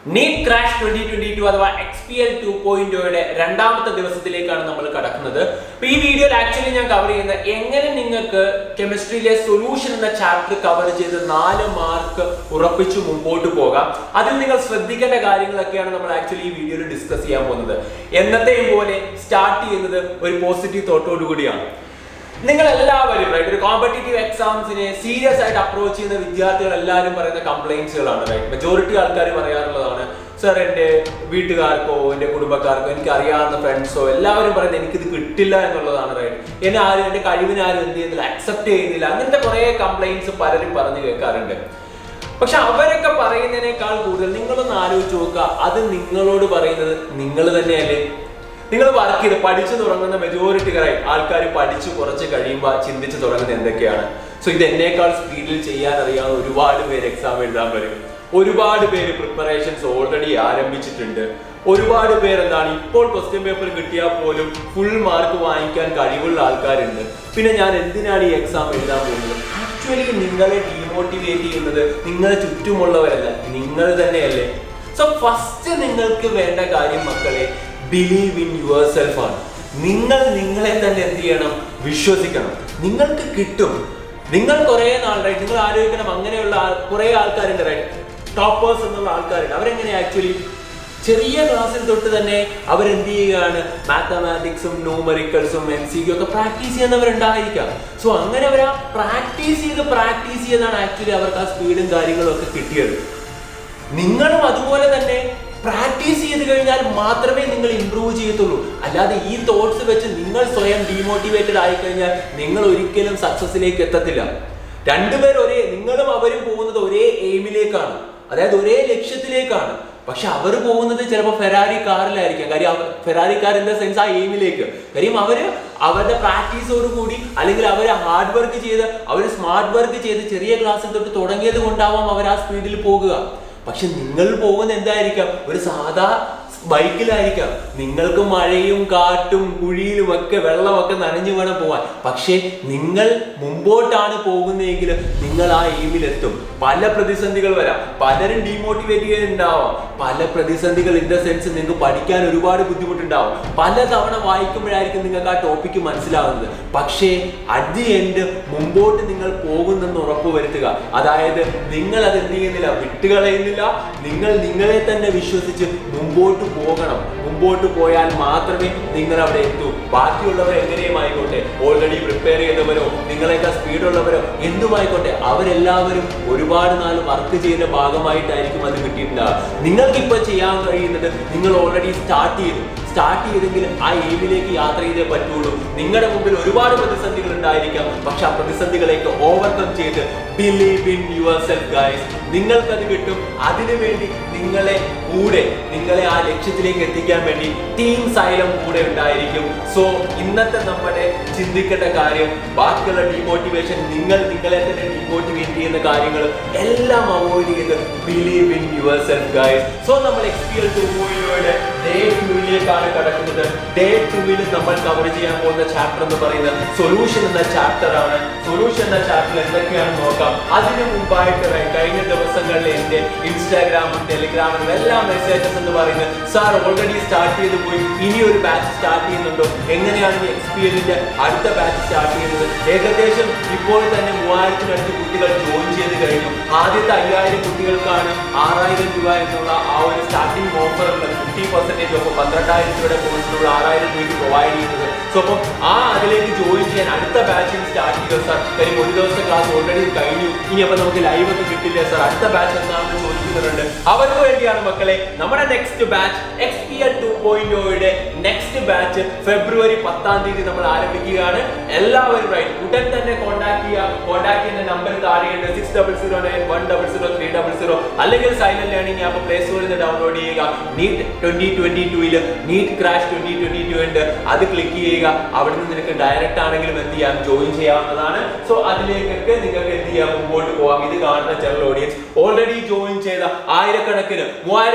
NEET Crash 2022 അഥവാ XPL 2.0 രണ്ടാമത്തെ ദിവസത്തിലേക്കാണ് നമ്മൾ കടക്കുന്നത്. അപ്പോൾ ഈ വീഡിയോയിൽ ആക്ച്വലി ഞാൻ കവർ ചെയ്യുന്നത് എങ്ങനെ നിങ്ങൾക്ക് കെമിസ്ട്രിയിലെ സൊല്യൂഷൻ എന്ന ചാപ്റ്റർ കവർ ചെയ്ത് 4 മാർക്ക് ഉറപ്പിച്ചു മുമ്പോട്ട് പോകാം. അതിൽ നിങ്ങൾ ശ്രദ്ധിക്കേണ്ട കാര്യങ്ങളൊക്കെയാണ് നമ്മൾ ആക്ച്വലി ഈ വീഡിയോയിൽ ഡിസ്കസ് ചെയ്യാൻ പോകുന്നത്. എന്നത്തെയും പോലെ സ്റ്റാർട്ട് ചെയ്യുന്നത് ഒരു പോസിറ്റീവ് തോട്ടോടു കൂടിയാണ്. നിങ്ങൾ എല്ലാവരും ഒരു കോമ്പറ്റേറ്റീവ് എക്സാംസിനെ സീരിയസ് ആയിട്ട് അപ്രോച്ച് ചെയ്യുന്ന വിദ്യാർത്ഥികൾ എല്ലാവരും പറയുന്ന കംപ്ലൈന്റ്സുകളാണ്. മെജോറിറ്റി ആൾക്കാർ പറയാറുള്ളതാണ്, സർ എൻ്റെ വീട്ടുകാർക്കോ എൻ്റെ കുടുംബക്കാർക്കോ എനിക്ക് അറിയാവുന്ന ഫ്രണ്ട്സോ എല്ലാവരും പറയുന്നത് എനിക്കിത് കിട്ടില്ല എന്നുള്ളതാണ്. എന്നെ ആരും എൻ്റെ കഴിവിനെ ആരും എന്ത് ചെയ്യുന്നില്ല, അക്സെപ്റ്റ് ചെയ്യുന്നില്ല. അങ്ങനത്തെ കുറേ കംപ്ലൈന്റ്സ് പലരും പറഞ്ഞു കേൾക്കാറുണ്ട്. പക്ഷെ അവരൊക്കെ പറയുന്നതിനേക്കാൾ കൂടുതൽ നിങ്ങളൊന്ന് ആലോചിച്ച് നോക്കുക, അത് നിങ്ങളോട് പറയുന്നത് നിങ്ങൾ തന്നെയല്ലേ? നിങ്ങൾ വർക്ക് ചെയ്ത് പഠിച്ചു തുടങ്ങുന്ന മെജോറിറ്റി ആൾക്കാർ പഠിച്ചു കുറച്ച് കഴിയുമ്പോൾ ചിന്തിച്ച് തുടങ്ങുന്നത് എന്തൊക്കെയാണ്? സോ ഇത് എന്നേക്കാൾ സ്പീഡിൽ ചെയ്യാൻ അറിയാവുന്ന ഒരുപാട് പേര് എക്സാം എഴുതാൻ വരും. ഒരുപാട് പേര് പ്രിപ്പറേഷൻസ് ഓൾറെഡി ആരംഭിച്ചിട്ടുണ്ട്. ഒരുപാട് പേര് ഇപ്പോൾ ക്വസ്റ്റ്യൻ പേപ്പർ കിട്ടിയാൽ പോലും ഫുൾ മാർക്ക് വാങ്ങിക്കാൻ കഴിവുള്ള ആൾക്കാരുണ്ട്. പിന്നെ ഞാൻ എന്തിനാണ് ഈ എക്സാം എഴുതാൻ പോകുന്നത്? ആക്ച്വലി നിങ്ങളെ ഡീമോട്ടിവേറ്റ് ചെയ്യുന്നത് നിങ്ങളെ ചുറ്റുമുള്ളവരല്ല, നിങ്ങൾ തന്നെയല്ലേ. സോ ഫസ്റ്റ് നിങ്ങൾക്ക് വേണ്ട കാര്യം മക്കളെ, ബിലീവ് ഇൻ യുവർ സെൽഫ് ആണ്. നിങ്ങൾ നിങ്ങളെ തന്നെ എന്ത് ചെയ്യണം? വിശ്വസിക്കണം. നിങ്ങൾക്ക് കിട്ടും. നിങ്ങൾ കുറെ നാളായി നിങ്ങൾ ആലോചിക്കണം, അങ്ങനെയുള്ള കുറെ ആൾക്കാരുണ്ട്, ടോപ്പേഴ്സ് എന്നുള്ള ആൾക്കാരുണ്ട്. അവരെങ്ങനെ ആക്ച്വലി ചെറിയ ക്ലാസ്സിൽ തൊട്ട് തന്നെ അവരെന്ത് ചെയ്യുകയാണ്? മാത്തമാറ്റിക്സും ന്യൂമറിക്കൽസും MCQ ഒക്കെ പ്രാക്ടീസ് ചെയ്യുന്നവരുണ്ടായിരിക്കാം. സോ അങ്ങനെ അവർ ആ പ്രാക്ടീസ് ചെയ്താണ് ആക്ച്വലി അവർക്ക് ആ സ്പീഡും കാര്യങ്ങളും ഒക്കെ കിട്ടിയത്. നിങ്ങളും അതുപോലെ തന്നെ പ്രാക്ടീസ് ചെയ്ത് കഴിഞ്ഞാൽ മാത്രമേ നിങ്ങൾ ഇംപ്രൂവ് ചെയ്യത്തുള്ളൂ. അല്ലാതെ ഈ തോട്ട്സ് വെച്ച് നിങ്ങൾ സ്വയം ഡീമോട്ടിവേറ്റഡ് ആയി കഴിഞ്ഞാൽ നിങ്ങൾ ഒരിക്കലും സക്സസിലേക്ക് എത്തത്തില്ല. രണ്ടുപേരും നിങ്ങളും അവരും പോകുന്നത് ഒരേ എയിമിലേക്കാണ്, അതായത് ഒരേ ലക്ഷ്യത്തിലേക്കാണ്. പക്ഷെ അവർ പോകുന്നത് ചിലപ്പോൾ ഫെറാറി കാറിലായിരിക്കാം. കാര്യം Ferrari car in the sense ആ എയിമിലേക്ക്. കാര്യം അവരുടെ പ്രാക്ടീസോട് കൂടി അല്ലെങ്കിൽ അവർ ഹാർഡ് വർക്ക് ചെയ്ത് അവർ സ്മാർട്ട് വർക്ക് ചെയ്ത് ചെറിയ ക്ലാസ്സിൽ തൊട്ട് തുടങ്ങിയത് കൊണ്ടാവാം അവർ ആ സ്പീഡിൽ പോകുക. പക്ഷെ നിങ്ങൾ പോകുന്ന എന്തായിരിക്കാം? ഒരു സാധാ ബൈക്കിലായിരിക്കാം. നിങ്ങൾക്ക് മഴയും കാറ്റും കുഴിയിലും ഒക്കെ വെള്ളമൊക്കെ നനഞ്ഞു വേണം പോവാൻ. പക്ഷെ നിങ്ങൾ മുമ്പോട്ടാണ് പോകുന്നതെങ്കിൽ നിങ്ങൾ ആ എയിമിലെത്തും. പല പ്രതിസന്ധികൾ വരാം, പലരും ഡീമോട്ടിവേറ്റ് ചെയ്യുന്നുണ്ടാവാം. പല പ്രതിസന്ധികൾ ഇൻ ദ സെൻസ് നിങ്ങൾക്ക് പഠിക്കാൻ ഒരുപാട് ബുദ്ധിമുട്ടുണ്ടാവും. പല തവണ വായിക്കുമ്പോഴായിരിക്കും നിങ്ങൾക്ക് ആ ടോപ്പിക്ക് മനസ്സിലാവുന്നത്. പക്ഷേ അറ്റ് ദി എൻഡ് മുമ്പോട്ട് നിങ്ങൾ പോകുന്നെന്ന് ഉറപ്പുവരുത്തുക. അതായത് നിങ്ങൾ അത് എന്ത് ചെയ്യുന്നില്ല, വിട്ടുകളയുന്നില്ല. നിങ്ങൾ നിങ്ങളെ തന്നെ വിശ്വസിച്ച് മുമ്പോട്ട് പോകണം. മുമ്പോട്ട് പോയാൽ മാത്രമേ നിങ്ങൾ അവിടെ എത്തൂ. ബാക്കിയുള്ളവർ എങ്ങനെയും ആയിക്കോട്ടെ, ഓൾറെഡി പ്രിപ്പയർ ചെയ്തവരോ നിങ്ങളെക്കാൾ സ്പീഡുള്ളവരോ എന്തുമായിക്കോട്ടെ, അവരെല്ലാവരും ഒരുപാട് നാൾ വർക്ക് ചെയ്ത ഭാഗമായിട്ടായിരിക്കും അത് കിട്ടിയിട്ടുണ്ടാവുക. നിങ്ങൾക്കിപ്പോൾ ചെയ്യാൻ കഴിയുന്നത്, നിങ്ങൾ ഓൾറെഡി സ്റ്റാർട്ട് ചെയ്തെങ്കിൽ ആ എയിമിലേക്ക് യാത്ര ചെയ്തേ പറ്റുള്ളൂ. നിങ്ങളുടെ മുമ്പിൽ ഒരുപാട് പ്രതിസന്ധികൾ ഉണ്ടായിരിക്കാം. പക്ഷെ ആ പ്രതിസന്ധികളേക്ക് ഓവർകം ചെയ്ത് believe in your self guys. നിങ്ങൾക്കത് കിട്ടും. അതിനുവേണ്ടി നിങ്ങളെ ആ ലക്ഷ്യത്തിലേക്ക് എത്തിക്കാൻ വേണ്ടി ടീം സൈലം കൂടെ ഉണ്ടായിരിക്കും. സോ ഇന്നത്തെ നമ്മുടെ ചിന്തിക്കേണ്ട കാര്യം, ബാക്കിയുള്ള ഡീമോട്ടിവേഷൻ, നിങ്ങളെ തന്നെ ഡീമോട്ടിവേറ്റ് ചെയ്യുന്ന കാര്യങ്ങൾ എല്ലാം അവോയ്ഡ് ചെയ്ത് believe in your self guys. So നമ്മൾ XPL 2.0 ഡേ 2ലേക്കാണ് കടക്കുന്നത്. ഡേ 2ൽ നമ്മൾ കവർ ചെയ്യാൻ പോകുന്ന ചാപ്റ്റർ എന്ന് പറയുന്നത് സൊല്യൂഷൻ എന്ന ചാപ്റ്റർ ആണ്. സൊല്യൂഷൻ എന്ന ചാപ്റ്റർ എന്തൊക്കെയാണെന്ന് നോക്കാം. അതിനു മുമ്പായിട്ട് കഴിഞ്ഞ ദിവസങ്ങളിൽ എന്റെ ഇൻസ്റ്റാഗ്രാമും ടെലിഗ്രാമും എല്ലാം മെസ്സേജസ് എന്ന് പറയുന്നത്, സാർ ഓൾറെഡി സ്റ്റാർട്ട് ചെയ്ത് പോയി, ഇനി ഒരു ബാച്ച് സ്റ്റാർട്ട് ചെയ്യുന്നുണ്ടോ? എങ്ങനെയാണ് XPLന്റെ അടുത്ത ബാച്ച് സ്റ്റാർട്ട് ചെയ്യുന്നത്? ഏകദേശം ഇപ്പോൾ തന്നെ 3000-ത്തിനടുത്ത് കുട്ടികൾ ജോയിൻ ചെയ്ത് കഴിഞ്ഞു. ആദ്യത്തെ 5000 കുട്ടികൾക്കാണ് 6000 രൂപ എന്നുള്ള ആ ഒരു സ്റ്റാർട്ടിംഗ് ഓഫർ 50% ഓഫ് 12000 രൂപയുടെ കോഴ്സിനുള്ള 6000 രൂപയ്ക്ക് പ്രൊവൈഡ് ചെയ്യുന്നത്. സോ അപ്പം അതിലേക്ക് ജോയിൻ ചെയ്യാൻ അടുത്ത ബാച്ചിൽ സ്റ്റാർട്ട് ചെയ്യുക സാർ. കാര്യം ഒരു ദിവസത്തെ ക്ലാസ് ഓൾറെഡി കഴിഞ്ഞു, ഇനി അപ്പൊ നമുക്ക് ലൈവ് ഒക്കെ കിട്ടില്ല സാർ, അടുത്ത ബാച്ച് എന്താണെന്ന് ചോദിക്കുന്നവരുണ്ട്. അവർക്ക് വേണ്ടിയാണ് മക്കളെ നമ്മുടെ next batch XPL 2.0 next batch February 10-ാം തീയതി നമ്മൾ ആരംഭിക്കുകയാണ്. എല്ലാവരും ഉടൻ തന്നെ കോൺടാക്ട് ചെയ്യുന്ന നമ്പർ താഴെയുണ്ട്, 6009100300, അല്ലെങ്കിൽ സൈലം ലേണിംഗ് ആപ്പ് പ്ലേ സ്റ്റോറിൽ നിന്ന് ഡൗൺലോഡ് ചെയ്യുക. NEET 2022 NEET Crash 2022 ഉണ്ട്, അത് ക്ലിക്ക് ചെയ്യുക. അവിടെ നിന്ന് നിനക്ക് ഡയറക്റ്റ് ആണെങ്കിലും എന്ത് ചെയ്യാം, ജോയിൻ ചെയ്യാവുന്നതാണ്. സോ അതിലേക്കൊക്കെ നിങ്ങൾക്ക് എന്ത് ചെയ്യാം, മുമ്പോട്ട് പോകാം. ഇത് കാണുന്ന ജനറൽ ഓഡിയൻസ് ഓൾറെഡി ജോയിൻ ചെയ്ത 1000-കണക്കിന്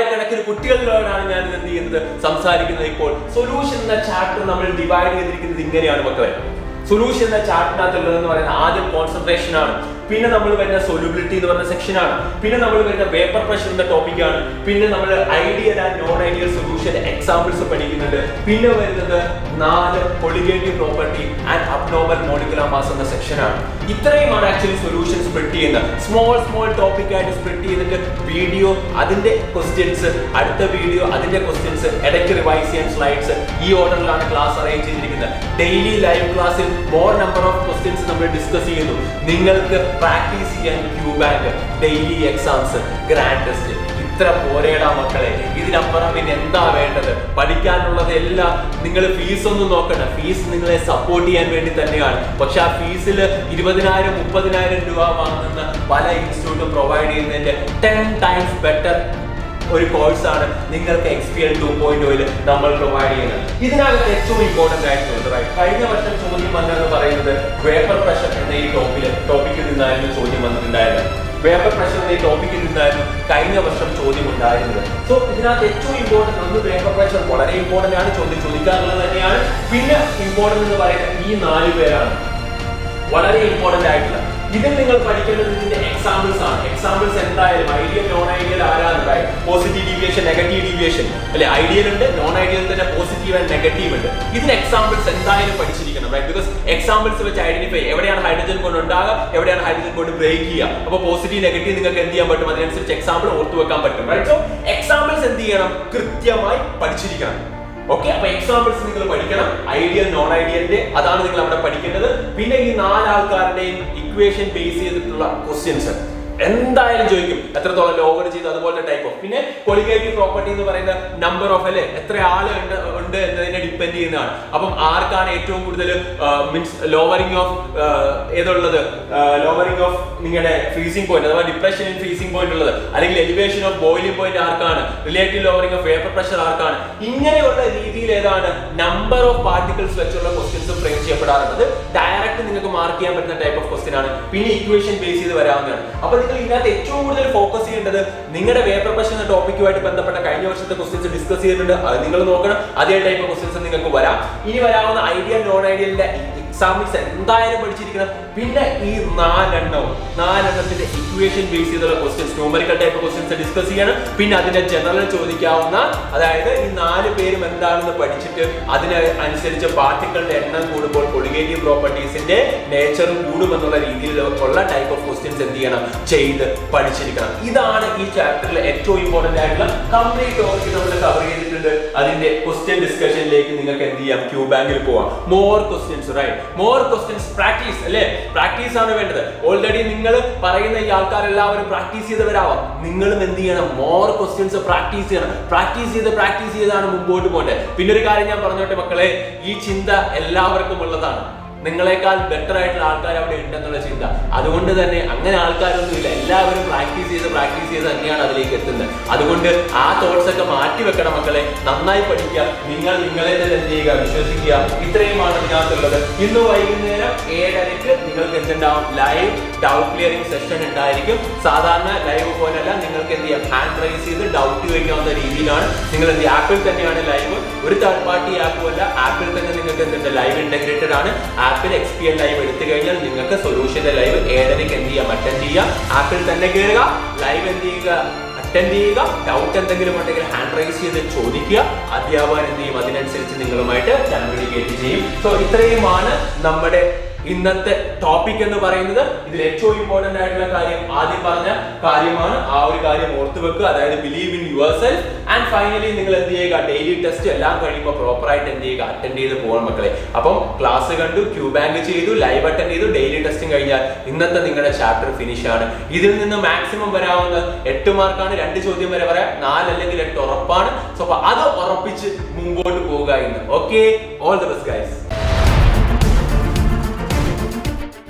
കുട്ടികളിലോടാണ് ഞാൻ എന്ത് ചെയ്യുന്നത്, സംസാരിക്കുന്നത്. ഇപ്പോൾ സൊല്യൂഷൻ എന്ന ചാപ്റ്റർ നമ്മൾ ഡിവൈഡ് ചെയ്തിരിക്കുന്നത് ഇങ്ങനെയാണ് മക്കളെ. സൊല്യൂഷൻ എന്ന ചാപ്റ്ററിനകത്തുള്ളതെന്ന് പറയുന്നത് ആദ്യം കോൺസെൻട്രേഷൻ ആണ്. പിന്നെ നമ്മൾ വരുന്ന സൊല്യൂബിലിറ്റി എന്ന് പറഞ്ഞ സെക്ഷനാണ്. പിന്നെ നമ്മൾ വരുന്ന വേപ്പർ പ്രഷർ എന്ന ടോപ്പിക്കാണ്. പിന്നെ നമ്മൾ ideal and non ideal solution examples പഠിക്കുന്നുണ്ട്. പിന്നെ വരുന്നത് 4 colligative property and abnormal molecular mass എന്ന സെക്ഷനാണ്. ഇത്രയുമാണ് ആക്ച്വലി സൊല്യൂഷൻ സ്പ്ലിറ്റ് ചെയ്യുന്നത്. സ്മോൾ ടോപ്പിക് ആയിട്ട് സ്പ്ലിറ്റ് ചെയ്തിട്ട് വീഡിയോ അതിന്റെ ക്വസ്റ്റ്യൻസ്, അടുത്ത വീഡിയോ അതിന്റെ ക്വസ്റ്റ്യൻസ്, ഇടയ്ക്ക് റിവൈസ് ചെയ്യാൻ സ്ലൈഡ്സ്, ഈ ഓർഡറിലാണ് ക്ലാസ് അറേഞ്ച് ചെയ്തിരിക്കുന്നത്. ഡെയിലി ലൈവ് ക്ലാസ്സിൽ മോർ നമ്പർ ഓഫ് ക്വസ്റ്റ്യൻസ് നമ്മൾ ഡിസ്കസ് ചെയ്യുന്നു. നിങ്ങൾക്ക് പ്രാക്ടീസ് ചെയ്യാൻ ക്യൂബാങ്ക്, ഡെയിലി എക്സാംസ്, ഗ്രാൻഡ് ടെസ്റ്റ്. ഇത്ര പോരേടാ മക്കളെ, ഇതിനപ്പുറം പിന്നെ എന്താ വേണ്ടത്? പഠിക്കാനുള്ളത് എല്ലാം. നിങ്ങൾ ഫീസ് ഒന്നും നോക്കണ്ട, ഫീസ് നിങ്ങളെ സപ്പോർട്ട് ചെയ്യാൻ വേണ്ടി തന്നെയാണ്. പക്ഷെ ആ ഫീസിൽ 20,000 30,000 രൂപ വാങ്ങുന്ന പല ഇൻസ്റ്റിറ്റ്യൂട്ടും പ്രൊവൈഡ് ചെയ്യുന്നതിന്റെ 10 times ബെറ്റർ ഒരു കോഴ്സാണ് നിങ്ങൾക്ക് XPL 2.0 നമ്മൾ പ്രൊവൈഡ് ചെയ്യുന്നത്. ഇതിനകത്ത് ഏറ്റവും ഇമ്പോർട്ടന്റ് ആയിട്ടുള്ളത് കഴിഞ്ഞ വർഷം ചോദ്യം വന്നതെന്ന് പറയുന്നത് വേപ്പർ പ്രഷർ എന്ന ഈ ടോപ്പിക്കിൽ നിന്നായിരുന്നു ചോദ്യം വന്നിട്ടുണ്ടായിരുന്നത്. വേപ്പർ പ്രഷർ എന്ന ഈ ടോപ്പിക്കിൽ നിന്നായിരുന്നു കഴിഞ്ഞ വർഷം ചോദ്യം ഉണ്ടായിരുന്നത്. സോ ഇതിനകത്ത് ഏറ്റവും ഇമ്പോർട്ടന്റ് ഒന്ന് വേപ്പർ പ്രഷർ വളരെ ഇമ്പോർട്ടന്റ് ആണ്, ചോദിക്കാറുള്ളത് തന്നെയാണ്. പിന്നെ ഇമ്പോർട്ടന്റ് എന്ന് പറയുന്നത് ഈ 4 പേരാണ് വളരെ ഇമ്പോർട്ടന്റ് ആയിട്ടുള്ള. ഇതിൽ നിങ്ങൾ പഠിക്കേണ്ടത് ഇതിന്റെ എക്സാമ്പിൾസ് ആണ്. എക്സാമ്പിൾസ് എന്തായാലും ഐഡിയൽ നോൺ ഐഡിയൽ ആരാണ്? പോസിറ്റീവ് ഡീവിയേഷൻ, നെഗറ്റീവ് ഡീവിയേഷൻ അല്ലെ? ഐഡിയൽ ഉണ്ട്, നോൺ ഐഡിയൽ തന്നെ പോസിറ്റീവ് ആൻഡ് നെഗറ്റീവ് ഉണ്ട്. ഇതിന് എക്സാമ്പിൾസ് എന്തായാലും പഠിച്ചിരിക്കണം, ബിക്കോസ് എക്സാമ്പിൾസ് വെച്ച് ഐഡന്റിഫൈ എവിടെയാണ് ഹൈഡ്രജൻ കൊണ്ട് ഉണ്ടാകുക, എവിടെയാണ് ഹൈഡ്രജൻ കൊണ്ട് ബ്രേക്ക് ചെയ്യുക. അപ്പോൾ പോസിറ്റീവ് നെഗറ്റീവ് നിങ്ങൾക്ക് എന്ത് ചെയ്യാൻ പറ്റും, അതിനനുസരിച്ച് എക്സാമ്പിൾ ഓർത്തു വെക്കാൻ പറ്റും. സോ എക്സാമ്പിൾസ് എന്ത് ചെയ്യണം? കൃത്യമായി പഠിച്ചിരിക്കണം. ഓക്കെ, അപ്പൊ എക്സാമ്പിൾസ് നിങ്ങൾ പഠിക്കണം. ഐഡിയൽ നോൺ ഐഡിയലിന്റെ അതാണ് നിങ്ങൾ അവിടെ പഠിക്കേണ്ടത്. പിന്നെ ഈ 4 ആൾക്കാരുടെയും ഇക്വേഷൻ ബേസ് ചെയ്തിട്ടുള്ള ക്വസ്റ്റ്യൻസ് എന്തായാലും ചോദിക്കും. എത്രത്തോളം ലോവർ ചെയ്ത് അതുപോലത്തെ ടൈപ്പ് ഓഫ്. പിന്നെ കൊളിഗേറ്റീവ് പ്രോപ്പർട്ടി എന്ന് പറയുന്ന നമ്പർ ഓഫ് അല്ലെ, എത്ര ആള് ഉണ്ട് എന്നതിനെ ഡിപ്പെൻഡ് ചെയ്യുന്നതാണ്. അപ്പം ആർക്കാണ് ഏറ്റവും കൂടുതൽ മീൻസ് ലോവറിംഗ് ഓഫ് ഏതുള്ളത്, ലോവറിംഗ് ഓഫ് നിങ്ങളുടെ ഫ്രീസിംഗ് പോയിന്റ് അഥവാ ഡിപ്രഷൻ ഇൻ ഫ്രീസിംഗ് പോയിന്റ് ഉള്ളത്, അല്ലെങ്കിൽ എലിവേഷൻ ഓഫ് ബോയിലിംഗ് പോയിന്റ് ആർക്കാണ്, relative lowering of vapour pressure ആർക്കാണ്. ഇങ്ങനെയുള്ള രീതിയിൽ ഏതാണ് നമ്പർ ഓഫ് പാർട്ടിക്കിൾസ് വെച്ചുള്ള ക്വസ്റ്റ്യൻസ് ഫ്രെയിം ചെയ്യപ്പെടാറുള്ളത്. ഡയറക്റ്റ് നിങ്ങൾക്ക് മാർക്ക് ചെയ്യാൻ പറ്റുന്ന ടൈപ്പ് ഓഫ് ക്വസ്റ്റ്യൻ ആണ്. പിന്നെ ഇക്വേഷൻ ബേസ് ചെയ്ത് വരാവുന്നതാണ്. അപ്പൊ ഇതിനകത്ത് ഏറ്റവും കൂടുതൽ ഫോക്കസ് ചെയ്യേണ്ടത് നിങ്ങളുടെ വേപ്പർ പ്രഷർ എന്ന ടോപ്പിക്കുമായിട്ട് ബന്ധപ്പെട്ട കഴിഞ്ഞ വർഷത്തെ ക്വസ്റ്റ്യൻസ് ഡിസ്കസ് ചെയ്തിട്ടുണ്ട്. അത് നിങ്ങൾ നോക്കണം. അതേ ടൈപ്പ് ഓഫ് ക്വസ്റ്റ്യൻസ് നിങ്ങൾക്ക് വരാം. ഇനി വരാവുന്ന ഐഡിയൽ നോൺ ഐഡിയലിന്റെ എക്സാമ്പിൾസ് എന്തായാലും പഠിച്ചിരിക്കണം. പിന്നെ ഈ 4 ഇക്വേഷൻ ബേസ് ചെയ്തുള്ള questions, numerical type questions discuss ചെയ്യണം. പിന്നെ അതിന്റെ ജനറൽ ചോദിക്കാവുന്ന, അതായത് ഈ 4 പേരും എന്താണെന്ന് പഠിച്ചിട്ട് അതിനനുസരിച്ച് പാർട്ടിക്കളുടെ എണ്ണം കൂടുമ്പോൾ കൊളിഗേറ്റീവ് പ്രോപ്പർട്ടീസിന്റെ നേച്ചർ കൂടുമെന്നുള്ള രീതിയിലുള്ള ടൈപ്പ് ഓഫ് ക്വസ്റ്റ്യൻസ് എന്ത് ചെയ്യണം, ചെയ്ത് പഠിച്ചിരിക്കണം. ഇതാണ് ഈ ചാപ്റ്ററിലെ ഏറ്റവും ഇമ്പോർട്ടന്റ് ആയിട്ടുള്ള കംപ്ലീറ്റ് ടോപ്പിക് നമ്മൾ കവർ ചെയ്തിട്ടുണ്ട്. അതിന്റെ ക്വസ്റ്റ്യൻ ഡിസ്കഷനിലേക്ക് നിങ്ങൾക്ക് എന്ത് ചെയ്യാം, ക്യൂബാങ്കിൽ പോവാം. More questions, right, more questions, practice അല്ലേ? പ്രാക്ടീസ് ആണ് വേണ്ടത്. ഓൾറെഡി നിങ്ങൾ പറയുന്ന ഈ ആൾക്കാരെല്ലാവരും പ്രാക്ടീസ് ചെയ്തവരാവാം. നിങ്ങളും എന്ത് ചെയ്യണം, മോർ ക്വസ്റ്റ്യൻസ് പ്രാക്ടീസ് ചെയ്യണം. പ്രാക്ടീസ് ചെയ്താണ് മുമ്പോട്ട് പോകേണ്ടത്. പിന്നെ ഒരു കാര്യം ഞാൻ പറഞ്ഞോട്ടെ മക്കളെ, ഈ ചിന്ത എല്ലാവർക്കും ഉള്ളതാണ്. നിങ്ങളെക്കാൾ ബെറ്റർ ആയിട്ടുള്ള ആൾക്കാർ അവിടെ ഉണ്ടെന്നുള്ള ചിന്ത. അതുകൊണ്ട് തന്നെ അങ്ങനെ ആൾക്കാരൊന്നുമില്ല. എല്ലാവരും പ്രാക്ടീസ് ചെയ്ത് തന്നെയാണ് അതിലേക്ക് എത്തുന്നത്. അതുകൊണ്ട് ആ തോട്ട്സ് ഒക്കെ മാറ്റി വെക്കണം മക്കളെ. നന്നായി പഠിക്കുക. നിങ്ങളെ തന്നെ എന്ത് ചെയ്യുക, വിശ്വസിക്കുക. ഇത്രയുമാണ് ഇതിനകത്തുള്ളത്. ഇന്ന് വൈകുന്നേരം 7:30 നിങ്ങൾക്ക് എന്തുണ്ടാവും, ലൈവ് ഡൗട്ട് ക്ലിയറിംഗ് സെഷൻ ഉണ്ടായിരിക്കും. സാധാരണ ലൈവ് പോലല്ല, നിങ്ങൾക്ക് എന്ത് ചെയ്യാം, ഹാൻഡ് റൈസ് ചെയ്ത് ഡൗട്ട് ചോദിക്കാവുന്ന രീതിയിലാണ്. നിങ്ങൾ എന്ത് ചെയ്യുക, ആപ്പിൽ തന്നെയാണ് ലൈവ്, ഒരു തേർഡ് പാർട്ടി ആപ്പും അല്ല. ആപ്പിൽ തന്നെ നിങ്ങൾക്ക് എന്തുണ്ട്, ലൈവ് ഇന്റഗ്രേറ്റഡ് ആണ്. ആപ്പിൽ XPL ലൈവ് എടുത്തു കഴിഞ്ഞാൽ നിങ്ങൾക്ക് സൊല്യൂഷന്റെ ലൈവ് 7:30 എന്ത് ചെയ്യാം, അറ്റൻഡ് ചെയ്യാം. ആപ്പിൽ തന്നെ കയറുക, ലൈവ് എന്ത് ചെയ്യുക, അറ്റൻഡ് ചെയ്യുക. ഡൗട്ട് എന്തെങ്കിലും ഉണ്ടെങ്കിൽ ഹാൻഡ് റൈസ് ചെയ്ത് ചോദിക്കുക. അധ്യാപകൻ എന്ത് ചെയ്യും, അതിനനുസരിച്ച് നിങ്ങളുമായിട്ട് കമ്മ്യൂണിക്കേറ്റ് ചെയ്യും. സോ ഇത്രയുമാണ് നമ്മുടെ ഇന്നത്തെ ടോപ്പിക് എന്ന് പറയുന്നത്. ഇതിൽ ഏറ്റവും ഇമ്പോർട്ടന്റ് ആയിട്ടുള്ള കാര്യം ആദ്യം പറഞ്ഞ കാര്യമാണ്. ആ ഒരു കാര്യം ഓർത്തു വെക്കുക, അതായത് believe in your self. And finally നിങ്ങൾ എന്ത് ചെയ്യുക, ഡെയിലി ടെസ്റ്റ് എല്ലാം കഴിയുമ്പോൾ പ്രോപ്പർ ആയിട്ട് എന്ത് ചെയ്യുക, അറ്റൻഡ് ചെയ്ത് പോകണം മക്കളെ. അപ്പം ക്ലാസ് കണ്ടു, ക്യൂബാങ്ക് ചെയ്തു, ലൈവ് അറ്റൻഡ് ചെയ്തു, ഡെയിലി ടെസ്റ്റും കഴിഞ്ഞാൽ ഇന്നത്തെ നിങ്ങളുടെ ചാപ്റ്റർ ഫിനിഷ് ആണ്. ഇതിൽ നിന്ന് മാക്സിമം വരാവുന്ന 8 മാർക്കാണ്. 2 ചോദ്യം വരെ വരാം, 4 അല്ലെങ്കിൽ 8 ഉറപ്പാണ്. സോ അത് ഉറപ്പിച്ച് മുമ്പോട്ട് പോവുക ഇന്ന്. Okay, all the best guys.